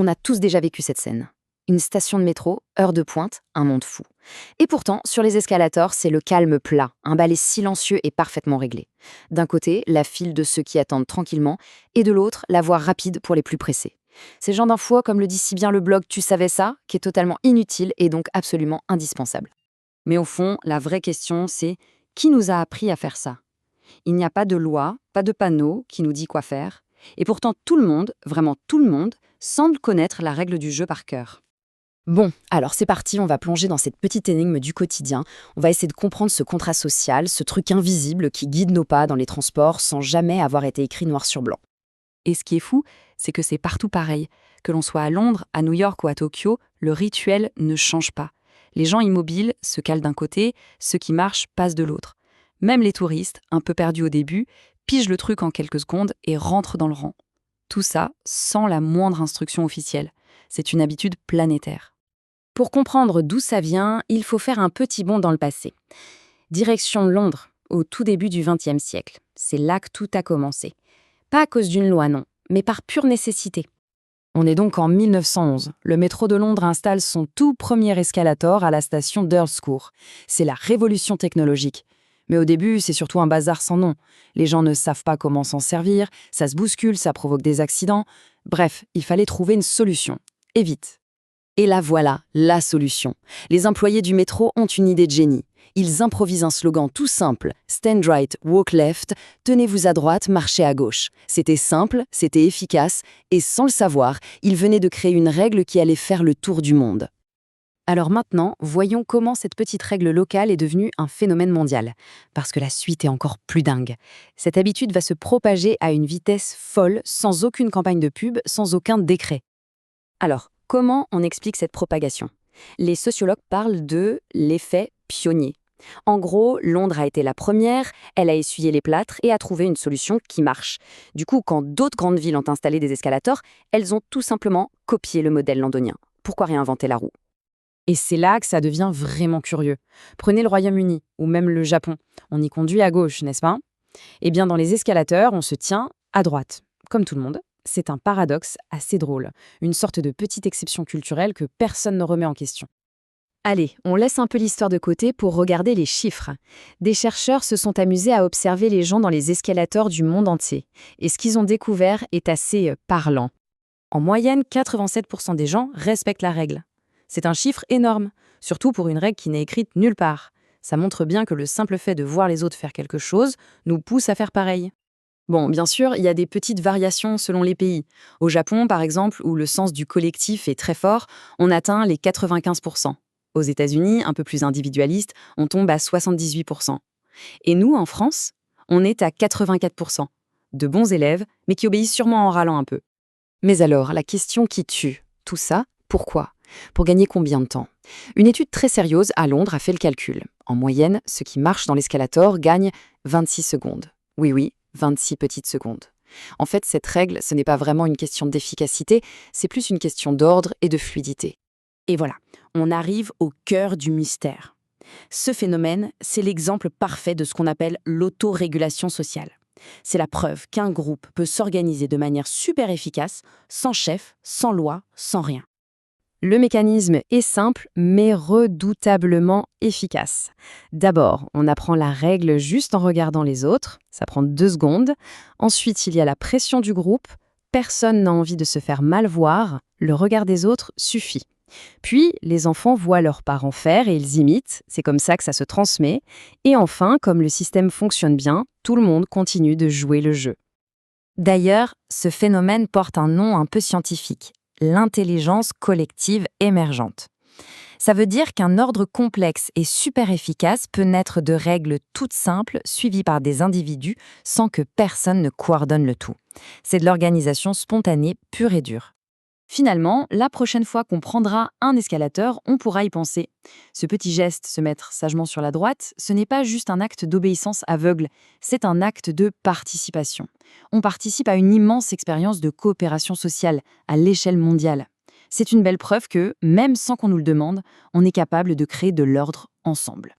On a tous déjà vécu cette scène. Une station de métro, heure de pointe, un monde fou. Et pourtant, sur les escalators, c'est le calme plat, un balai silencieux et parfaitement réglé. D'un côté, la file de ceux qui attendent tranquillement, et de l'autre, la voie rapide pour les plus pressés. Ces gens d'infos, comme le dit si bien le blog Tu savais ça, qui est totalement inutile et donc absolument indispensable. Mais au fond, la vraie question, c'est qui nous a appris à faire ça? Il n'y a pas de loi, pas de panneau qui nous dit quoi faire. Et pourtant, tout le monde, vraiment tout le monde, semble connaître la règle du jeu par cœur. Bon, alors c'est parti, on va plonger dans cette petite énigme du quotidien. On va essayer de comprendre ce contrat social, ce truc invisible qui guide nos pas dans les transports sans jamais avoir été écrit noir sur blanc. Et ce qui est fou, c'est que c'est partout pareil. Que l'on soit à Londres, à New York ou à Tokyo, le rituel ne change pas. Les gens immobiles se calent d'un côté, ceux qui marchent passent de l'autre. Même les touristes, un peu perdus au début, pigent le truc en quelques secondes et rentrent dans le rang. Tout ça sans la moindre instruction officielle. C'est une habitude planétaire. Pour comprendre d'où ça vient, il faut faire un petit bond dans le passé. Direction Londres, au tout début du XXe siècle. C'est là que tout a commencé. Pas à cause d'une loi, non, mais par pure nécessité. On est donc en 1911. Le métro de Londres installe son tout premier escalator à la station d'Earl's Court. C'est la révolution technologique. Mais au début, c'est surtout un bazar sans nom. Les gens ne savent pas comment s'en servir, ça se bouscule, ça provoque des accidents. Bref, il fallait trouver une solution. Et vite. Et là voilà, la solution. Les employés du métro ont une idée de génie. Ils improvisent un slogan tout simple, Stand right, walk left, tenez-vous à droite, marchez à gauche. C'était simple, c'était efficace, et sans le savoir, ils venaient de créer une règle qui allait faire le tour du monde. Alors maintenant, voyons comment cette petite règle locale est devenue un phénomène mondial. Parce que la suite est encore plus dingue. Cette habitude va se propager à une vitesse folle, sans aucune campagne de pub, sans aucun décret. Alors, comment on explique cette propagation? Les sociologues parlent de l'effet pionnier. En gros, Londres a été la première, elle a essuyé les plâtres et a trouvé une solution qui marche. Du coup, quand d'autres grandes villes ont installé des escalators, elles ont tout simplement copié le modèle londonien. Pourquoi réinventer la roue? Et c'est là que ça devient vraiment curieux. Prenez le Royaume-Uni, ou même le Japon. On y conduit à gauche, n'est-ce pas? Eh bien, dans les escalateurs, on se tient à droite, comme tout le monde. C'est un paradoxe assez drôle, une sorte de petite exception culturelle que personne ne remet en question. Allez, on laisse un peu l'histoire de côté pour regarder les chiffres. Des chercheurs se sont amusés à observer les gens dans les escalators du monde entier. Et ce qu'ils ont découvert est assez parlant. En moyenne, 87% des gens respectent la règle. C'est un chiffre énorme, surtout pour une règle qui n'est écrite nulle part. Ça montre bien que le simple fait de voir les autres faire quelque chose nous pousse à faire pareil. Bon, bien sûr, il y a des petites variations selon les pays. Au Japon, par exemple, où le sens du collectif est très fort, on atteint les 95%. Aux États-Unis, un peu plus individualiste, on tombe à 78%. Et nous, en France, on est à 84%. De bons élèves, mais qui obéissent sûrement en râlant un peu. Mais alors, la question qui tue, tout ça, pourquoi? Pour gagner combien de temps? Une étude très sérieuse à Londres a fait le calcul. En moyenne, ceux qui marchent dans l'escalator gagnent 26 secondes. Oui, 26 petites secondes. En fait, cette règle, ce n'est pas vraiment une question d'efficacité, c'est plus une question d'ordre et de fluidité. Et voilà, on arrive au cœur du mystère. Ce phénomène, c'est l'exemple parfait de ce qu'on appelle l'autorégulation sociale. C'est la preuve qu'un groupe peut s'organiser de manière super efficace, sans chef, sans loi, sans rien. Le mécanisme est simple, mais redoutablement efficace. D'abord, on apprend la règle juste en regardant les autres, ça prend 2 secondes. Ensuite, il y a la pression du groupe, personne n'a envie de se faire mal voir, le regard des autres suffit. Puis, les enfants voient leurs parents faire et ils imitent, c'est comme ça que ça se transmet. Et enfin, comme le système fonctionne bien, tout le monde continue de jouer le jeu. D'ailleurs, ce phénomène porte un nom un peu scientifique, l'intelligence collective émergente. Ça veut dire qu'un ordre complexe et super efficace peut naître de règles toutes simples suivies par des individus sans que personne ne coordonne le tout. C'est de l'organisation spontanée pure et dure. Finalement, la prochaine fois qu'on prendra un escalateur, on pourra y penser. Ce petit geste, se mettre sagement sur la droite, ce n'est pas juste un acte d'obéissance aveugle, c'est un acte de participation. On participe à une immense expérience de coopération sociale à l'échelle mondiale. C'est une belle preuve que, même sans qu'on nous le demande, on est capable de créer de l'ordre ensemble.